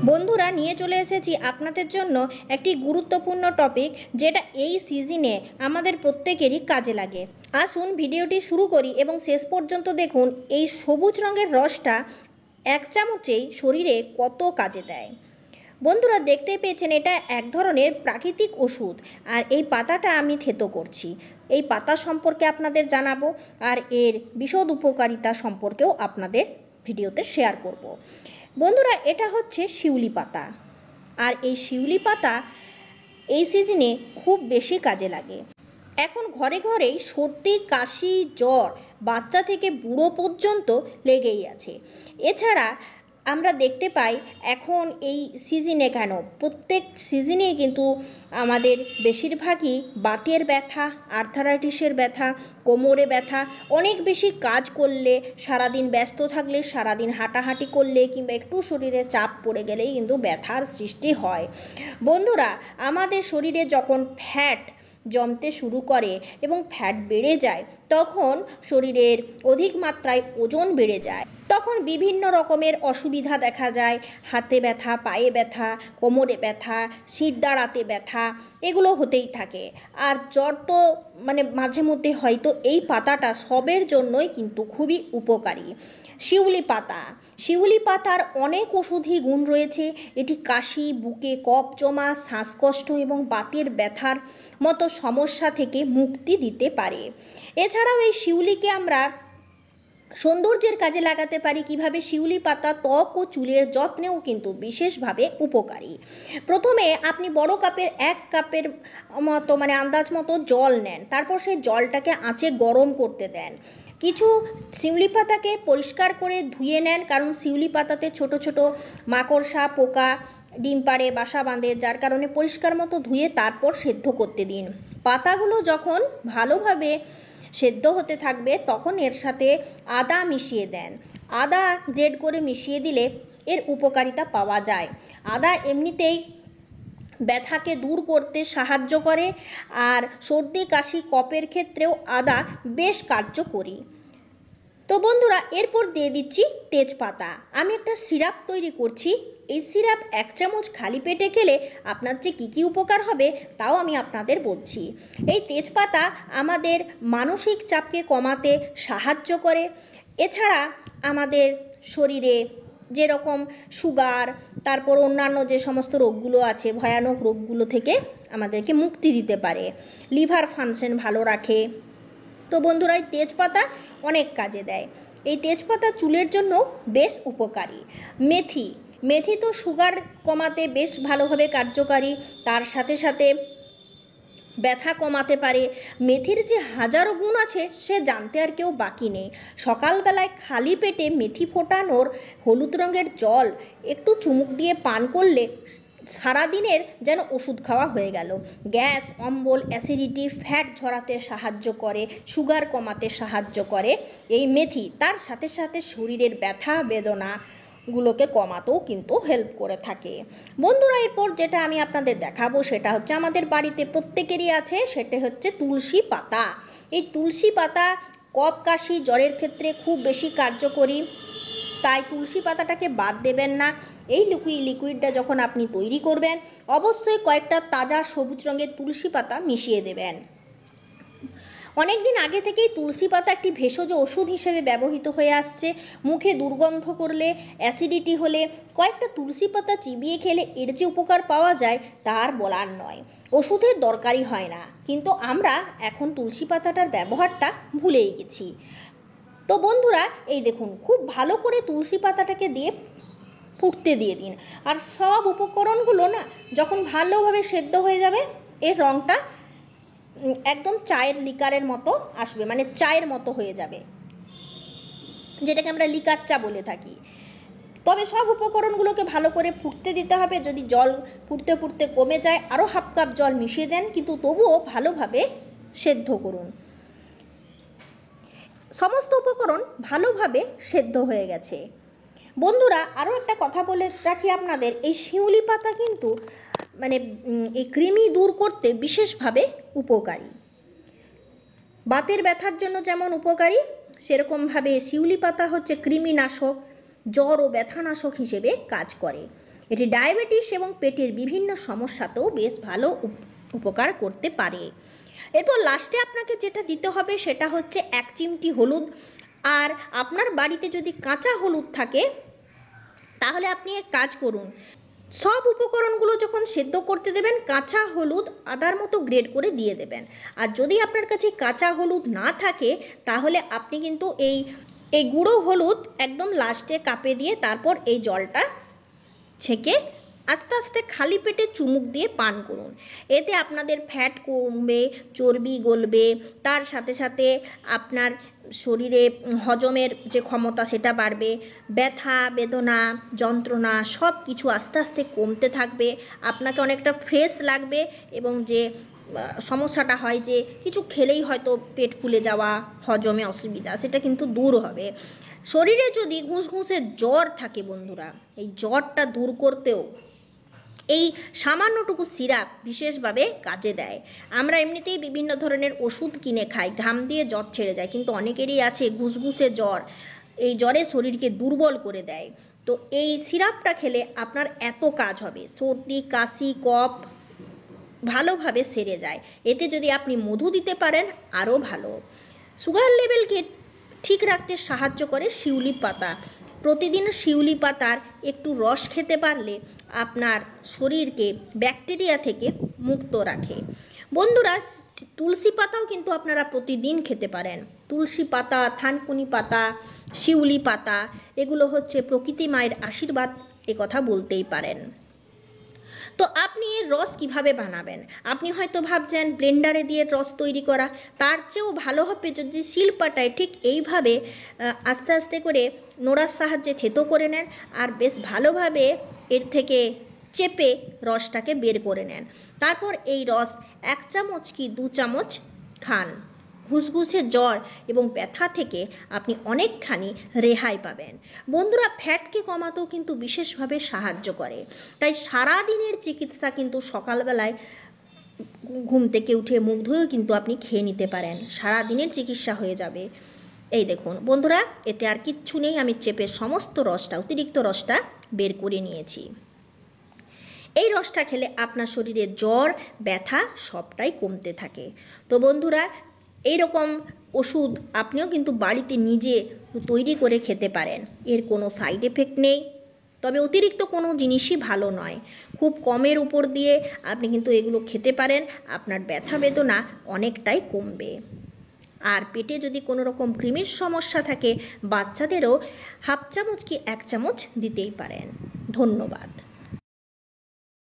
বন্ধুরা, নিয়ে চলে এসেছি আপনাদের জন্য একটি গুরুত্বপূর্ণ টপিক, যেটা এই সিজনে আমাদের প্রত্যেকেরই কাজে লাগে। আসুন ভিডিওটি শুরু করি এবং শেষ পর্যন্ত দেখুন এই সবুজ রঙের রসটা এক চামচেই শরীরে কত কাজে দেয়। বন্ধুরা, দেখতে পেয়েছেন এটা এক ধরনের প্রাকৃতিক ওষুধ, আর এই পাতাটা আমি থেতো করছি। এই পাতা সম্পর্কে আপনাদের জানাবো, আর এর বিশদ উপকারিতা সম্পর্কেও আপনাদের ভিডিওতে শেয়ার করব। বন্ধুরা, এটা হচ্ছে শিউলি পাতা, আর এই শিউলি পাতা এই সিজনে খুব বেশি কাজে লাগে। এখন ঘরে ঘরেই সর্দি, কাশি, জ্বর বাচ্চা থেকে বুড়ো পর্যন্ত লেগেই আছে। এছাড়া আমরা দেখতে পাই এখন এই সিজনে কেন, প্রত্যেক সিজনেই কিন্তু আমাদের বেশিরভাগই বাতের ব্যথা, আর্থারাইটিসের ব্যথা, কোমরে ব্যথা, অনেক বেশি কাজ করলে, সারাদিন ব্যস্ত থাকলে, সারাদিন হাঁটাহাঁটি করলে কিংবা একটু শরীরে চাপ পড়ে গেলেই কিন্তু ব্যথার সৃষ্টি হয়। বন্ধুরা, আমাদের শরীরে যখন ফ্যাট জমতে শুরু করে এবং ফ্যাট বেড়ে যায়, তখন শরীরের অধিক মাত্রায় ওজন বেড়ে যায়। তখন বিভিন্ন রকমের অসুবিধা দেখা যায়। হাতে ব্যথা, পায়ে ব্যথা, কোমরে ব্যথা, শির দাঁড়াতে ব্যথা, এগুলো হতেই থাকে। আর জ্বর তো মাঝে মধ্যে হয়তো। এই পাতাটা সবের জন্যই কিন্তু খুবই উপকারী। শিউলি পাতার অনেক ওষুধি গুণ রয়েছে। এটি কাশি, বুকে কফ জমা, শ্বাসকষ্ট এবং বাতের ব্যথার মতো সমস্যা থেকে মুক্তি দিতে পারে। এছাড়াও এই শিউলিকে আমরা সৌন্দর্যের কাজে লাগাতে পারি। কিভাবে? শিউলি পাতা ত্বক ও চুলের যত্নেও কিন্তু বিশেষভাবে উপকারী। প্রথমে আপনি বড় কাপের 1 কাপের মতো আন্দাজ মতো জল নেন, তারপর সেই জলটাকে আঁচে গরম করতে দেন। কিছু শিউলি পাতাকে পরিষ্কার করে ধুয়ে নেন, কারণ শিউলি পাতাতে ছোট ছোট মাকড়সা, পোকা ডিম পাড়ে, বাসা বাঁধে, যার কারণে পরিষ্কার মতো ধুয়ে তারপর সেদ্ধ করতে দিন। পাতাগুলো যখন ভালোভাবে সেদ্ধ হতে থাকবে, তখন এর সাথে আদা মিশিয়ে দেন। আদা গ্রেড করে মিশিয়ে দিলে এর উপকারিতা পাওয়া যায়। আদা এমনিতেই ব্যথাকে দূর করতে সাহায্য করে, আর সর্দি, কাশি, কফের ক্ষেত্রেও আদা বেশ কার্যকরী। তো বন্ধুরা, এরপর দিয়ে দিচ্ছি তেজপাতা। আমি একটা সিরাপ তৈরি করছি। এই সিরাপ 1 চামচ খালি পেটে খেলে আপনার যে কী উপকার হবে তাও আমি আপনাদের বলছি। এই তেজপাতা আমাদের মানসিক চাপকে কমাতে সাহায্য করে। এছাড়া আমাদের শরীরে যেরকম সুগার, তারপর অন্যান্য যে সমস্ত রোগগুলো আছে, ভয়ানক রোগগুলো থেকে আমাদেরকে মুক্তি দিতে পারে। লিভার ফাংশন ভালো রাখে। তো বন্ধুরা, এই তেজপাতা অনেক কাজে দেয়। এই তেজপাতা চুলের জন্য বেশ উপকারী। মেথি তো সুগার কমাতে বেশ ভালোভাবে কার্যকারী, তার সাথে সাথে ব্যথা কমাতে পারে। মেথির যে হাজারো গুণ আছে সে জানতে আর কেউ বাকি নেই। সকালবেলায় খালি পেটে মেথি ফোটানোর হলুদ রঙের জল একটু চুমুক দিয়ে পান করলে সারাদিনের যেন ওষুধ খাওয়া হয়ে গেল। গ্যাস, অম্বল, অ্যাসিডিটি, ফ্যাট ঝরাতে সাহায্য করে, সুগার কমাতে সাহায্য করে এই মেথি। তার সাথে সাথে শরীরের ব্যথা বেদনাগুলোকে কমাতেও কিন্তু হেল্প করে থাকে। বন্ধুরা, এরপর যেটা আমি আপনাদের দেখাবো সেটা হচ্ছে আমাদের বাড়িতে প্রত্যেকেরই আছে, সেটা হচ্ছে তুলসী পাতা। এই তুলসী পাতা কফ, কাশি, জ্বরের ক্ষেত্রে খুব বেশি কার্যকরী, তাই তুলসী পাতাটাকে বাদ দেবেন না। এই লিকুইডটা যখন আপনি তৈরি করবেন, অবশ্যই কয়েকটা তাজা সবুজ রঙের তুলসী পাতা মিশিয়ে দেবেন। অনেক দিন আগে থেকেই তুলসী পাতা একটি ভেষজ ওষুধ হিসেবে ব্যবহৃত হয়ে আসছে। মুখে দুর্গন্ধ করলে, অ্যাসিডিটি হলে কয়েকটা তুলসী পাতা চিবিয়ে খেলে এর যে উপকার পাওয়া যায় তার বলার নয়। ওষুধের দরকারই হয় না, কিন্তু আমরা এখন তুলসী পাতাটার ব্যবহারটা ভুলেই গেছি। তো বন্ধুরা, এই দেখুন, খুব ভালো করে তুলসী পাতাটাকে দিয়ে ফুটতে দিয়ে দিন। আর সব উপকরণগুলো যখন ভালোভাবে সেদ্ধ হয়ে যাবে, এর রঙটা একদম চায়ের লিকারের মতো আসবে, চায়ের মতো হয়ে যাবে, যেটাকে আমরা লিকার চা বলে থাকি। তবে সব উপকরণগুলোকে ভালো করে ফুটতে দিতে হবে। যদি জল ফুটতে ফুটতে কমে যায়, আরও 1/2 কাপ জল মিশিয়ে দেন, কিন্তু তবুও ভালোভাবে সেদ্ধ করুন। সমস্ত উপকরণ ভালোভাবে সেদ্ধ হয়ে গেছে। বন্ধুরা, আরও একটা কথা বলে রাখি আপনাদের, এই শিউলি পাতা কিন্তু এই কৃমি দূর করতে বিশেষভাবে উপকারী। বাতের ব্যথার জন্য যেমন উপকারী, সেরকমভাবে শিউলি পাতা হচ্ছে কৃমিনাশক, জ্বর ও ব্যথানাশক হিসেবে কাজ করে। এটি ডায়াবেটিস এবং পেটের বিভিন্ন সমস্যাতেও বেশ ভালো উপকার করতে পারে। এরপর লাস্টে আপনাকে যেটা দিতে হবে সেটা হচ্ছে 1 চিমটি হলুদ। আর আপনার বাড়িতে যদি কাঁচা হলুদ থাকে তাহলে আপনি এক কাজ করুন, সব উপকরণগুলো যখন সেদ্ধ করতে দেবেন কাঁচা হলুদ আদার মতো গ্রেড করে দিয়ে দেবেন। আর যদি আপনার কাছে কাঁচা হলুদ না থাকে তাহলে আপনি কিন্তু এই গুঁড়ো হলুদ একদম লাস্টে কাপে দিয়ে তারপর এই জলটা ছেঁকে আস্তে আস্তে খালি পেটে চুমুক দিয়ে পান করুন। এতে আপনাদের ফ্যাট কমবে, চর্বি গলবে, তার সাথে সাথে আপনার শরীরে হজমের যে ক্ষমতা সেটা বাড়বে, ব্যথা বেদনা যন্ত্রণা সব কিছু আস্তে আস্তে কমতে থাকবে, আপনাকে অনেকটা ফ্রেশ লাগবে এবং যে সমস্যাটা হয় যে কিছু খেলেই হয়তো পেট ফুলে যাওয়া, হজমে অসুবিধা, সেটা কিন্তু দূর হবে। শরীরে যদি ঘুষঘুষে জ্বর থাকে বন্ধুরা, এই জ্বরটা দূর করতেও এই সামান্যটুকু সিরাপ বিশেষভাবে কাজে দেয়। আমরা এমনিতেই বিভিন্ন ধরনের ওষুধ কিনে খাই, ঘাম দিয়ে জ্বর ছেড়ে যায়, কিন্তু অনেকেরই আছে ঘুষঘুষে জ্বর, এই জ্বরে শরীরকে দুর্বল করে দেয়। তো এই সিরাপটা খেলে আপনার এত কাজ হবে, সর্দি কাশি কফ ভালোভাবে সেরে যায়। এতে যদি আপনি মধু দিতে পারেন আরও ভালো। সুগার লেভেলকে ঠিক রাখতে সাহায্য করে শিউলি পাতা। প্রতিদিন শিউলি পাতার একটু রস খেতে পারলে আপনার শরীরকে ব্যাকটেরিয়া থেকে মুক্ত রাখে। বন্ধুরা, তুলসী পাতাও কিন্তু আপনারা প্রতিদিন খেতে পারেন। তুলসী পাতা, থানকুনি পাতা, শিউলি পাতা, এগুলো হচ্ছে প্রকৃতি মায়ের আশীর্বাদ, কথা বলতেই পারেন। তো আপনি এর রস কিভাবে বানাবেন? আপনি হয়তো ভাবছেন ব্লেন্ডারে দিয়ে রস তৈরি করা, তার চেয়েও ভালো হবে যদি শিলপাটায় ঠিক এইভাবে আস্তে আস্তে করে নোড়ার সাহায্যে থেতো করে নেন আর বেশ ভালোভাবে এর থেকে চেপে রসটাকে বের করে নেন। তারপর এই রস 1 চামচ কি 2 চামচ খান। ঘুষঘুষে জ্বর এবং ব্যথা থেকে আপনি অনেকখানি রেহাই পাবেন। বন্ধুরা, ফ্যাটকে কমাতেও কিন্তু বিশেষভাবে সাহায্য করে। তাই সারাদিনের চিকিৎসা কিন্তু সকালবেলায় ঘুম থেকে উঠে মুখ ধুয়েও কিন্তু আপনি খেয়ে নিতে পারেন, সারাদিনের চিকিৎসা হয়ে যাবে। এই দেখুন বন্ধুরা, এতে আর কিচ্ছু নেই, আমি চেপে সমস্ত রসটা, অতিরিক্ত রসটা বের করে নিয়েছি। এই রসটা খেলে আপনার শরীরে জ্বর ব্যথা সবটাই কমতে থাকে। তো বন্ধুরা, এইরকম ওষুধ আপনিও কিন্তু বাড়িতে নিজে তৈরি করে খেতে পারেন। এর কোনো সাইড এফেক্ট নেই, তবে অতিরিক্ত কোনো জিনিসই ভালো নয়। খুব কমের উপর দিয়ে আপনি কিন্তু এগুলো খেতে পারেন, আপনার ব্যথা বেদনা অনেকটাই কমবে। আর পেটে যদি কোনো রকম কৃমির সমস্যা থাকে বাচ্চাদেরও 1/2 চামচ কি 1 চামচ দিতেই পারেন। ধন্যবাদ।